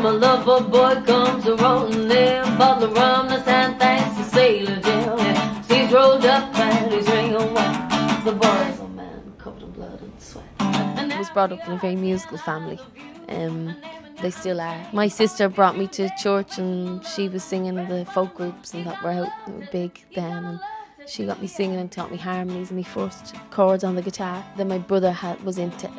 time a lover boy comes a-rolling in, bottle of rum, the sand thanks to Sailor Jim. Yeah, he's rolled up and he's ringing wet. The boy's a man covered in blood and sweat. I was brought up in a very musical family. They still are. My sister brought me to church and she was singing the folk groups and that were out, they were big then, and she got me singing and taught me harmonies and my first chords on the guitar. Then my brother was into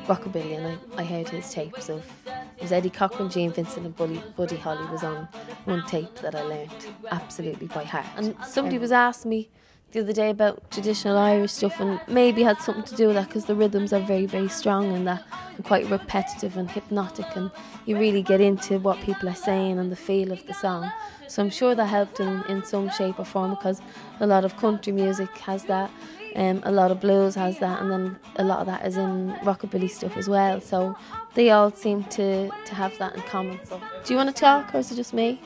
rockabilly, and I heard his tapes of, it was Eddie Cochran, Gene Vincent and Buddy Holly was on one tape that I learned absolutely by heart. And somebody was asking me the other day about traditional Irish stuff, and maybe had something to do with that because the rhythms are very, very strong and that, and quite repetitive and hypnotic, and you really get into what people are saying and the feel of the song. So I'm sure that helped in some shape or form, because a lot of country music has that, a lot of blues has that, and then a lot of that is in rockabilly stuff as well. So they all seem to have that in common. So, do you want to talk, or is it just me?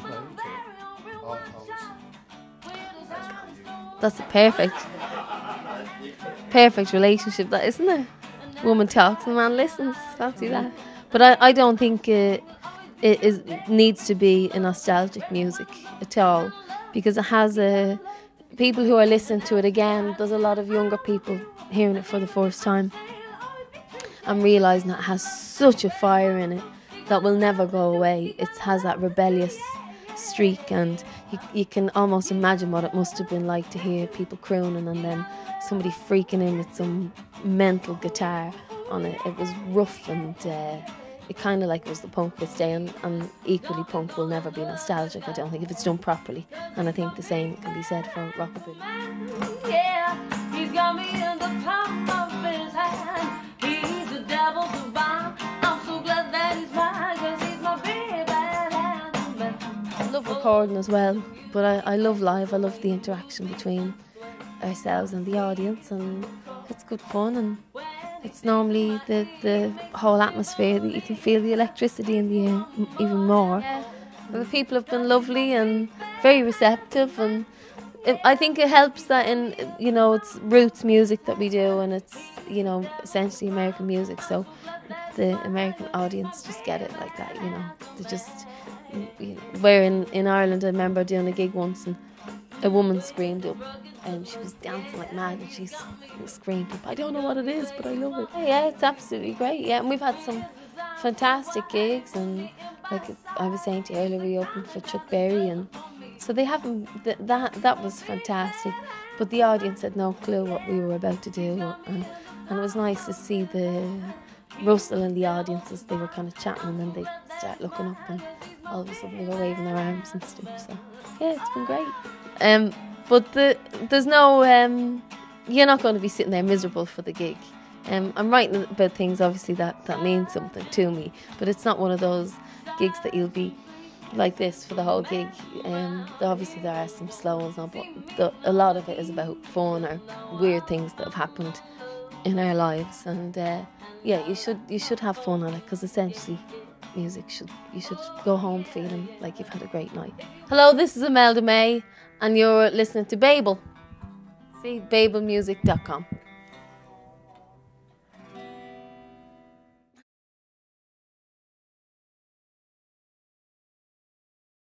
That's a perfect relationship, that, isn't it? Woman talks and the man listens. Fancy that. But I don't think it needs to be a nostalgic music at all, because it has people who are listening to it again. There's a lot of younger people hearing it for the first time and realising that it has such a fire in it that will never go away. It has that rebellious streak, and you can almost imagine what it must have been like to hear people crooning and then somebody freaking in with some mental guitar on it. It was rough, and it kind of like was the punk of its day, and equally punk will never be nostalgic, I don't think, if it's done properly. And I think the same can be said for rockabilly. Yeah, he's got me in the palm of his hand. He's the devil's divine. I'm so glad that he's mine, 'cause he's my baby. I love recording as well, but I love live. I love the interaction between ourselves and the audience, and it's good fun, and it's normally the whole atmosphere that you can feel the electricity in the air even more. The people have been lovely and very receptive, and I think it helps that it's roots music that we do, and it's essentially American music, so the American audience just get it like that. They just. Where in Ireland, I remember doing a gig once and a woman screamed up, and she was dancing like mad, and she screamed up, I don't know what it is, but I love it. Yeah, it's absolutely great. Yeah, and we've had some fantastic gigs, and like I was saying to you earlier, we opened for Chuck Berry, and so they haven't, that was fantastic, but the audience had no clue what we were about to do, and it was nice to see the rustle in the audience as they were kind of chatting, and then they start looking up, and all of a sudden they were waving their arms and stuff. So yeah, it's been great. But there's no you're not going to be sitting there miserable for the gig. I'm writing about things obviously that mean something to me, but it's not one of those gigs that you'll be like this for the whole gig. Obviously there are some slows now, but a lot of it is about fun or weird things that have happened in our lives, and yeah, you should have fun on it, because essentially music you should go home feeling like you've had a great night. Hello, this is Imelda May, and you're listening to Baeble. See, Baeblemusic.com.